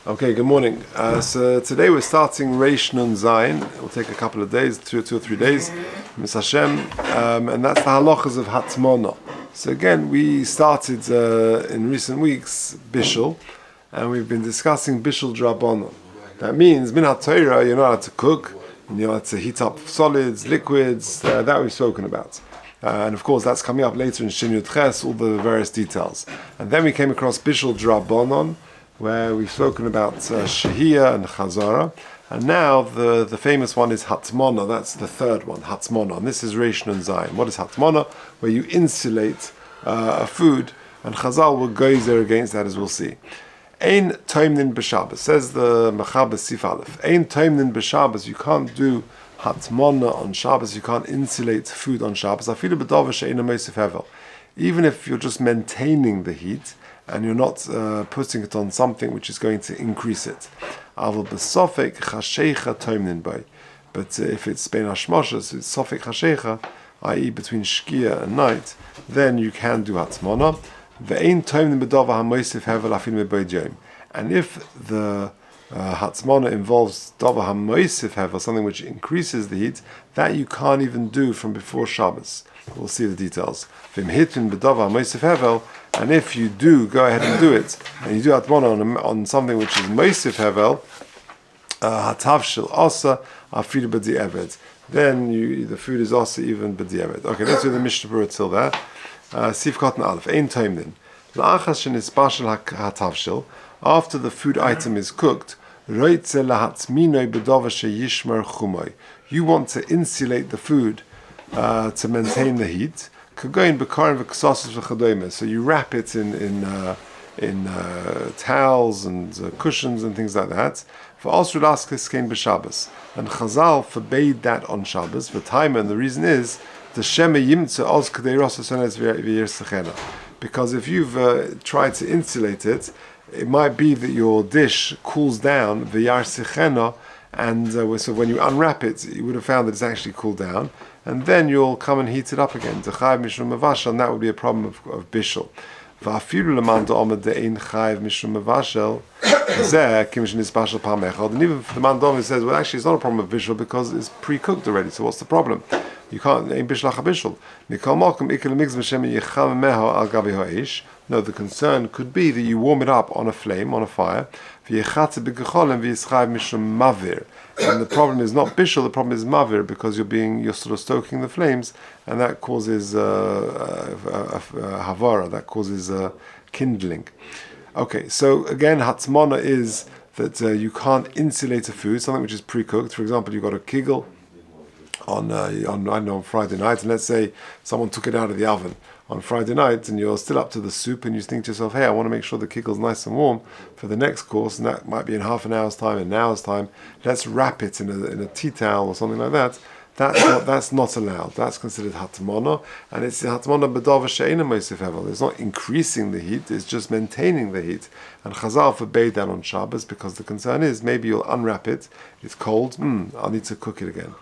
Okay, good morning. So today we're starting Reish Nun Zayin. It will take a couple of days, two or 3 days, Mis Hashem, and that's the halachas of Hatmana. So again, we started in recent weeks Bishul, and we've been discussing Bishul Drabonon. That means Min HaTorah, you're not allowed to cook, and you're allowed to heat up solids, liquids, that we've spoken about. And of course, that's coming up later in Shin Yud Ches, all the various details. And then we came across Bishul Drabonon, where we've spoken about Shehiyah and Chazara, and now the famous one is Hatmana. That's the third one, Hatmana, and this is Reish Nun Zayin. What is Hatmana? Where you insulate a food, and Chazal will go there against that, as we'll see. Ein Toimnin b'Shabbos, says the Mechaber Sif Aleph. Ein Toimnin b'Shabbos, you can't do Hatmana on Shabbos, you can't insulate food on Shabbos. Afilu b'davar she'eino mosif hevel. Even if you're just maintaining the heat, and you're not putting it on something which is going to increase it. But if it's bein hashmashas, it's sofek hasheicha, i.e. between shkia and night, then you can do hatmana. And if the hatmana involves dava hamoisif hevel, something which increases the heat, that you can't even do from before Shabbos. We'll see the details. And if you do go ahead and do it, and you do hatmana on something which is moisif hevel, hatavshil asa afidu b'di'eved, then the food is also even b'di'eved. Okay, let's do the Mishnah Berurah till there. Sif Cotton Aleph, ein toimnin. La'achas shenisbashel hatavshil, after the food item is cooked, roitze lahatzminoi b'dava sheyishmer chumoy. You want to insulate the food to maintain the heat. So you wrap it in towels and cushions and things like that. For also came b'Shabbos, and Chazal forbade that on Shabbos. For time, and the reason is the shema yimtze oz because if you've tried to insulate it, it might be that your dish cools down v'yar sichena, and so when you unwrap it, you would have found that it's actually cooled down, and then you'll come and heat it up again. And that would be a problem of bishul. And even if the man Domi says, well, actually, it's not a problem of bishul because it's pre-cooked already. So what's the problem? You can't aim bishlach bishul. No, the concern could be that you warm it up on a flame, on a fire. And the problem is not bishul, the problem is mavir, because you're sort of stoking the flames, and that causes havara, that causes kindling. Okay, so again, hatmana is that you can't insulate a food, something which is pre-cooked. For example, you've got a kigel on Friday night, and let's say someone took it out of the oven on Friday night, and you're still up to the soup, and you think to yourself, hey, I want to make sure the kigel's nice and warm for the next course, and that might be in half an hour's time, an hour's time. Let's wrap it in a tea towel or something like that. That's not allowed. That's considered hatmana, and it's hatmana b'dava she'eino mosif hevel. It's not increasing the heat; it's just maintaining the heat. And Chazal forbade that on Shabbos because the concern is maybe you'll unwrap it. It's cold. I'll need to cook it again.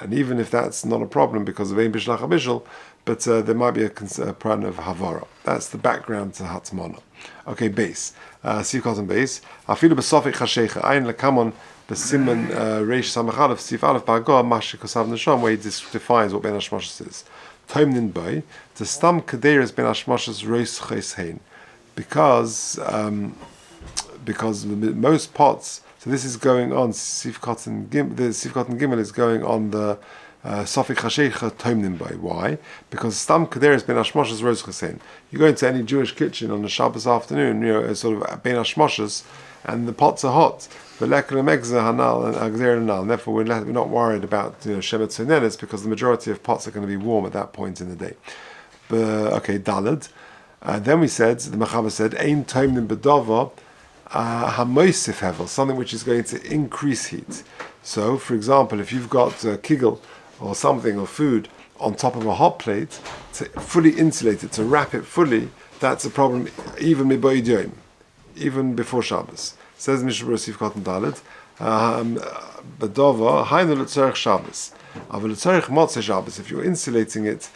And even if that's not a problem because of ein bishlach habishul, but there might be a problem of havara. That's the background to hatmana. Okay, base. Sif cotton base. Afilu b'sofik chasheicha ein lekamon b'siman reish samach aleph sif aleph ba'agah mashi kosav nesham, where he defines what ben hashmashas is. Toimnin bay the stam kaderas ben hashmashas reis cheshein, because most pots. So this is going on. Sif cotton gimel is going on the Sofik Chasheicha Toimnin Bay. Why? Because Stam Kaderis Ben Hashmashas Rosh Chasein. You go into any Jewish kitchen on a Shabbos afternoon, it's sort of Ben Hashmashas, and the pots are hot. And therefore we're not worried about Shemet Sonelis, because the majority of pots are going to be warm at that point in the day. Okay, Dalad. Then we said, the Mechaber said, Ein Toimnin Bedava Hamoisif Hevel, something which is going to increase heat. So, for example, if you've got kigel or something, or food on top of a hot plate, to fully insulate it, to wrap it fully, that's a problem even miboidyom, even before Shabbos. Says Mishnah Berurah Sif Cotton Dalet, Badova Hainu l'tzarech Shabbos, Aval l'tzarech Motzei Shabbos. If you're insulating it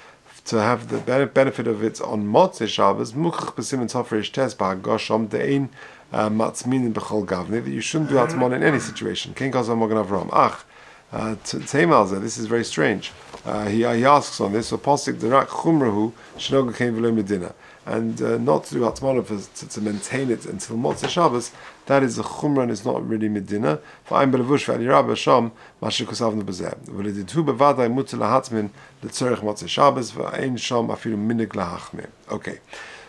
to have the benefit of it on Motzei Shabbos, Muchach b'simen Tov Reish Tes b'Hagasham de'ein matzminin b'chol gavni, that you shouldn't do hatmana in any situation. King Kazan Mogan Avram. This is very strange. He asks on this, so Pasik Darak Chumrahu Shnoga came below Medina. And not to do hatmana to maintain it until Motzei Shabbos, that is a chumrah and it's not really Medina. For I'm belevush ve'ali rabba sham masher kusavnu b'zeh. V'leditu bevadai mutzeh lahatmin l'tzorech Motzei Shabbos v'ain sham afilu minig lahachmim. Okay,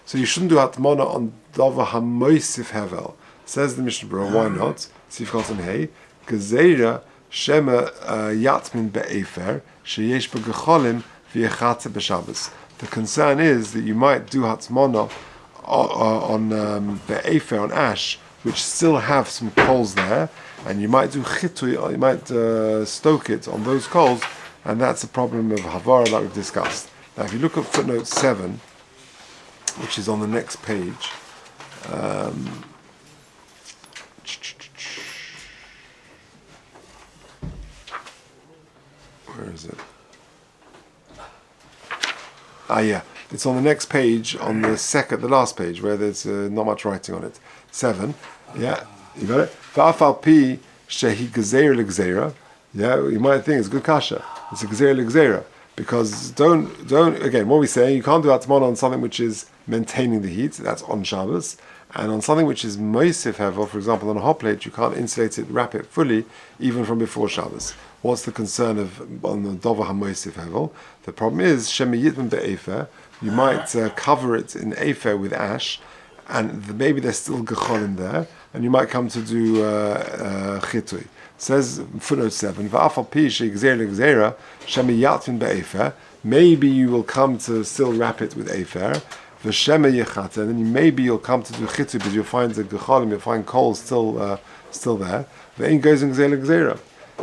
so you shouldn't do hatmana on davar hamoisif hevel. Says the Mishnah Berurah, why not? Sif Cotton Hey Gezeira shema yatmin be'efer sheyesh b'gecholim v'yechatze b'Shabbos. The concern is that you might do hatmana on be'efer, on ash, which still have some coals there, and you might do chitui, or you might stoke it on those coals, and that's a problem of havara that we've discussed. Now, if you look at footnote 7, which is on the next page, where is it? It's on the next page, on the last page, where there's not much writing on it. 7, yeah, you got it? V'afal pi shehi gezeira l'gzeira. Yeah, you might think it's good kasha. It's a gezeira l'gzeira, because don't again. What we say, you can't do hatmana on something which is maintaining the heat. That's on Shabbos, and on something which is moisif hevel, for example, on a hot plate, you can't insulate it, wrap it fully, even from before Shabbos. What's the concern of on the dover hamoisif hevel? The problem is shemi yitman be'efer. You might cover it in efer with ash, and maybe there's still gecholim there, and you might come to do chitui. Says footnote 7, v'afal pi she'gzeir l'gzeira shemi yatmin be'efer. Maybe you will come to still wrap it with efer, v'shema yechata, and then maybe you'll come to do chitui, because you'll find the gecholim, you'll find coal still there. V'ein goes in gzeir l'gzeira.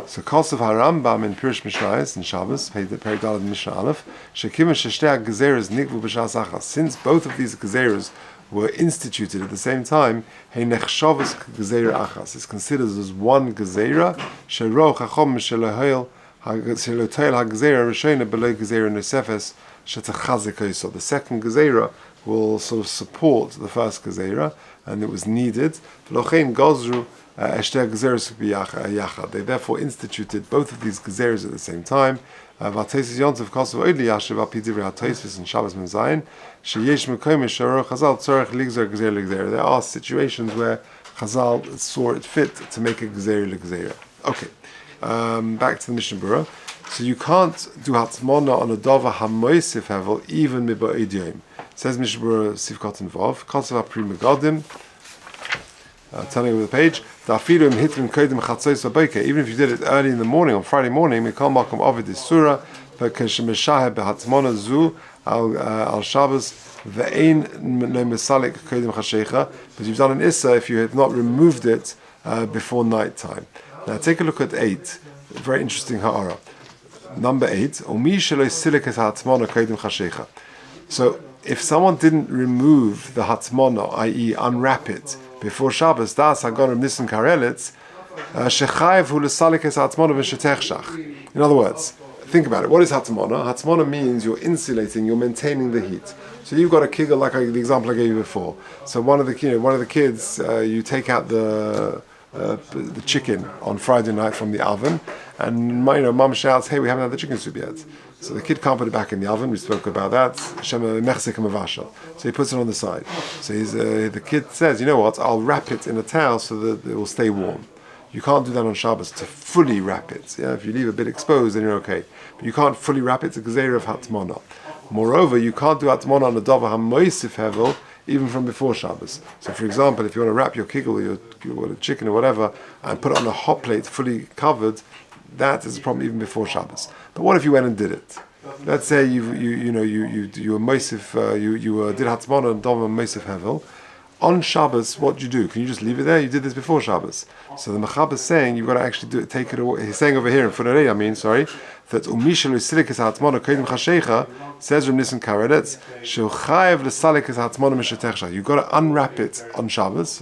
So Kosav HaRambam in Pirush Mishnayos in Shabbos, Perek Daled Mishnah Aleph, Shekimen Sheshtei HaGezeros Nikvu B'Shas Achas. Since both of these gezeros were instituted at the same time, Hei Nechshavos Gezerah Achas. It's considered as one gezerah. Shero Chachom Shelotoil HaGezerah Rishona Below Gezerah Nosefes Shetachazek Yisod. The second gezerah will sort of support the first gezerah, and it was needed. V'lochein Gozru They therefore instituted both of these gezeros at the same time. There are situations where Chazal saw it fit to make a gezer l'gezer. Okay, back to the Mishnah Berurah. So you can't do hatmana on a davar hamoisif hevel even mi'ba'id. Says Mishnah Berurah Sivkot and Vav. Kosav ha'pri megadim. Turning over the page, even if you did it early in the morning on Friday morning, but you've done an issa if you had not removed it before night time. Now take a look at 8. Very interesting ha'ara. Number 8. So if someone didn't remove the hatmana, i.e. unwrap it, before Shabbos, das hagonim nissen karelitz, shechayev hu lesalikes hatmana v'shetechshach. In other words, think about it. What is hatmana? Hatmana means you're insulating, you're maintaining the heat. So you've got a kiggle, like the example I gave you before. So one of the kids, you take out the chicken on Friday night from the oven, and mom shouts, "Hey, we haven't had the chicken soup yet." So the kid can't put it back in the oven. We spoke about that. So he puts it on the side. So the kid says, "You know what? I'll wrap it in a towel so that it will stay warm." You can't do that on Shabbos to fully wrap it. Yeah, if you leave a bit exposed, then you're okay. But you can't fully wrap it. It's a gezerah of hatmana. Moreover, you can't do hatmana on a davar hamoisif hevel even from before Shabbos. So, for example, if you want to wrap your kiggle, your chicken or whatever, and put it on a hot plate fully covered, that is a problem even before Shabbos. But what if you went and did it? Let's say you were moisif, you did hatmana and davar moisif hevel. On Shabbos, what do you do? Can you just leave it there? You did this before Shabbos. So the Machab is saying you've got to actually do it, take it away. He's saying over here in Funarei, that umishal u'silikis hatmana kodim chashecha, says Reb Nissen Karedetz, she'chayev l'salikis hatmana mishetechsha. You've got to unwrap it on Shabbos.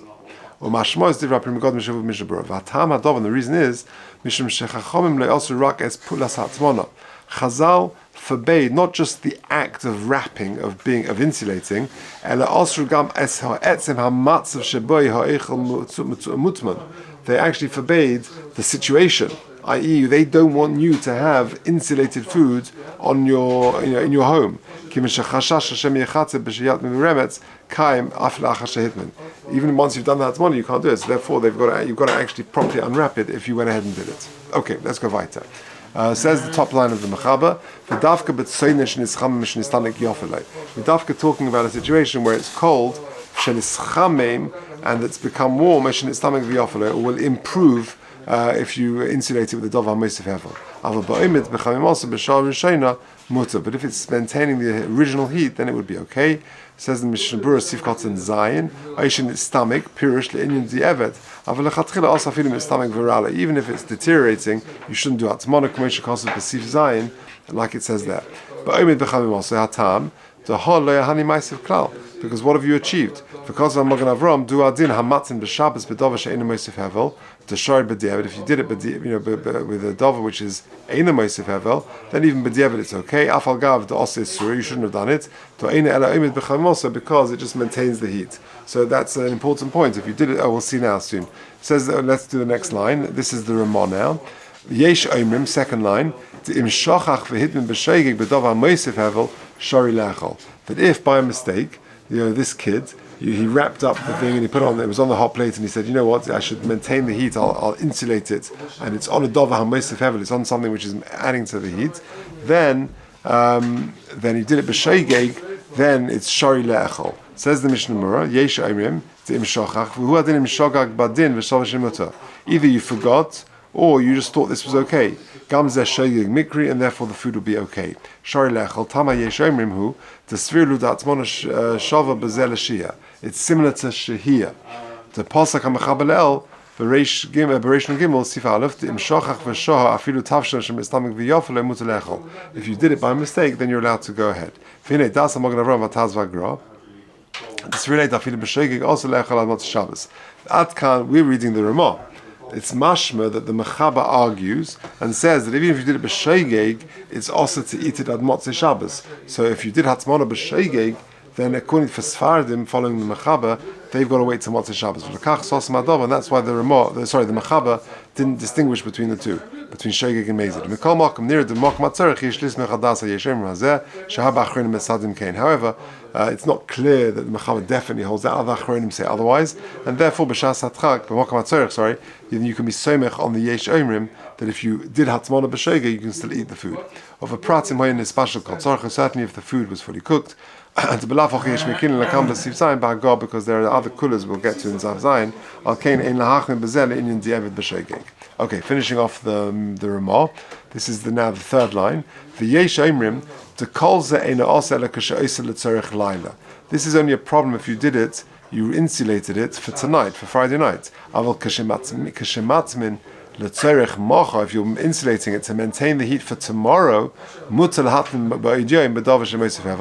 Umashmos did Rabbi Megod Mishav Mishabur. V'atam hadav, and the reason is mishum shechachomim le'osu rak es pulas hatmana. Chazal forbade not just the act of wrapping, of insulating, they actually forbade the situation, i.e., they don't want you to have insulated food on your, in your home. Even once you've done the Hatmana, you can't do it. So therefore, you've got to actually properly unwrap it if you went ahead and did it. Okay, let's go weiter. Says the top line of the Mechaber, the Dafka talking about a situation where it's cold, and it's become warm, it will improve if you insulate it with the Dov HaMosif Hevel. But if it's maintaining the original heat, then it would be okay. Says the Mishnah Berurah Sifkat and Zayin, Aishin its stomach, Pirush le'inyan di'evet, Avalachatchila also feeling its stomach virala. Even if it's deteriorating, you shouldn't do Hatmana K'moshe Kosov B'Sif Zayin, like it says there. But Omid B'chamim also Hatam, the Hol Lo Yahani Ma'asev Klal. Because what have you achieved? Because of Magen Avram, Du Adin Hamatzin B'Shabbos B'Dova She'ena Mosif Hevel, to show B'Diavad. If you did it, with a Dova which is Eina Mosif Hevel, then even B'Diavad it's okay. Afal Gav the Oseh Surah, you shouldn't have done it. To Eina Ela Omid B'Chamim also, because it just maintains the heat. So that's an important point. If you did it, we'll see now soon. It says, let's do the next line. This is the Ramah now. Yesh Omrim, second line. Im Shochach V'Hitmin B'Sheigig B'Dova Mosif Hevel Shari Lachol. That if by mistake, this kid, he wrapped up the thing and he put it was on the hot plate, and he said, you know what, I should maintain the heat, I'll insulate it, and it's on a Dova HaMosif Hevel, it's on something which is adding to the heat, then he did it b'sheigeg, then it's Shari Le'echol. Says the Mishnah Berurah, Yesh Omrim, T'im Shochach, V'hu Adin Im Shogag Badin V'Shovash Mutter. Either you forgot, or you just thought this was okay. Gam zeh sheigeg mikri, and therefore the food will be okay. Shari lechol tama yesh omrim hu t'svir lu da'atmona shava b'zeh l'shia. It's similar to shehia. The pasuk ha'mechaber el b'reish gimel sif aleph im shochach v'shoha afilu tavshel shem estamik v'yofel mutar lechol. If you did it by mistake, then you're allowed to go ahead. V'hinei das ha'magen Avram v'taz v'agra. T'svir leid afilu b'sheigeg also lechol ad mot Shabbos. At kan, we're reading the Ramah. It's mashma that the Mechaber argues and says that even if you did it b'sheigeg, it's also to eat it at Motzei Shabbos. So if you did Hatmana b'sheigeg, then according to Sfardim, following the Mechaber, they've got to wait till Motzei Shabbos. And that's why the Mechaber didn't distinguish between the two, between Sheigeg and Mezid. However, it's not clear that the Mechaber definitely holds that. Other Achronim say otherwise, and therefore b'shas hatchak b'mokam hatzorech, then you can be somech on the Yesh Omrim that if you did Hatmana b'sheigeg, you can still eat the food. Of a pratim hoyin is special called tzorcha, certainly if the food was fully cooked. And because there are other kulas we'll get to in Zav Zayin. Okay, finishing off the Ramah. This is now the third line. The Yesh Omrim, this is only a problem if you did it, you insulated it for tonight, for Friday night. If you're insulating it to maintain the heat for tomorrow,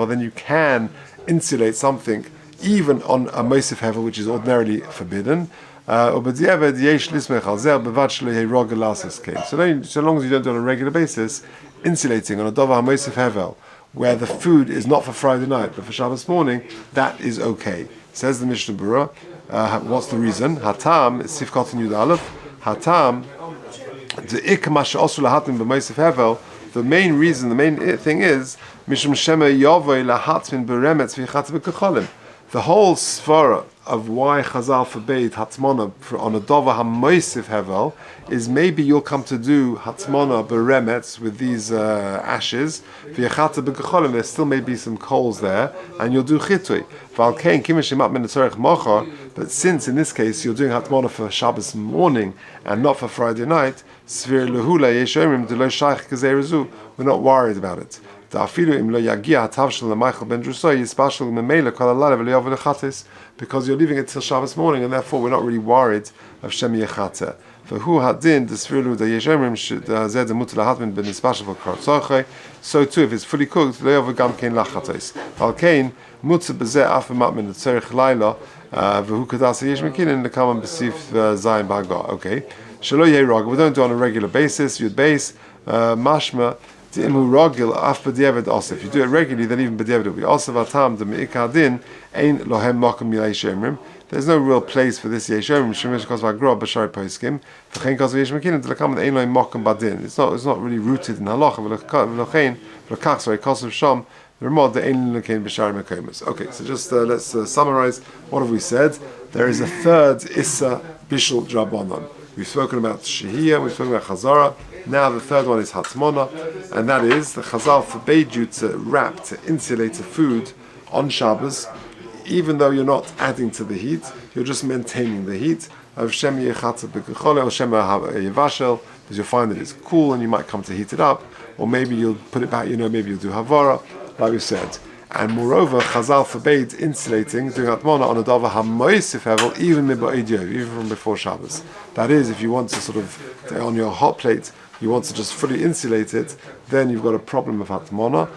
then you can insulate something even on a Mosif Hevel, which is ordinarily forbidden. So long as you don't do it on a regular basis, insulating on a Dova HaMosif Hevel, where the food is not for Friday night but for Shabbos morning, that is okay. Says the Mishnah Berurah, what's the reason? Hatam, Sifkat and Yud Aleph, Hatam, the main reason, the main thing is the whole svara of why Chazal forbade Hatmana on a Dova HaMosif Hevel is maybe you'll come to do Hatmana beremetz with these ashes. There still may be some coals there, and you'll do chitui. But since in this case you're doing Hatmana for Shabbos morning and not for Friday night, we're not worried about it. Because you're leaving it till Shabbos morning, and therefore we're not really worried of Shem Yechata. For who hadin desfilu the yeshemrim should zed mutal hatmin ben ispashel kartzoche. So too, if it's fully cooked, le'over gam kein lachatos. Al kein mutal bezeh af matmin tzerich laila. V'hu kadas yesh mekinin the common besif zayin baga. Okay. Shelo yeirog. We don't do it on a regular basis. Yud base mashma If you do it regularly, then even b'diavad will be also vatam the meikar din ein lohem makom yilei shemrim. There's no real place for this yeshomrim. Shemesh kos v'agrob b'shari poskim. V'chein kos v'yesh mekinim to lekam ein lohem makom badin. It's not really rooted in halacha. V'lochein v'lokach sorry kosov sham. Okay, so just let's summarize. What have we said? There is a third Issa Bishul Drabonon. We've spoken about Shehiyah, we've spoken about Chazara. Now the third one is Hatmana, and that is the Chazal forbade you to wrap, to insulate the food on Shabbos, even though you're not adding to the heat, you're just maintaining the heat. Because you'll find that it's cool and you might come to heat it up, or maybe you'll put it back, maybe you'll do Havara, like we said. And moreover, Chazal forbade insulating, doing Hatmana on a Dava HaMoisif level, even from before Shabbos. That is, if you want to sort of, on your hot plate, you want to just fully insulate it, then you've got a problem of Hatmana.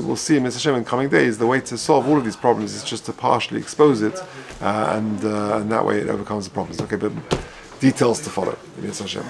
We'll see in Mr. Hashem in coming days, the way to solve all of these problems is just to partially expose it, and that way it overcomes the problems. Okay, but details to follow. Mr. Hashem.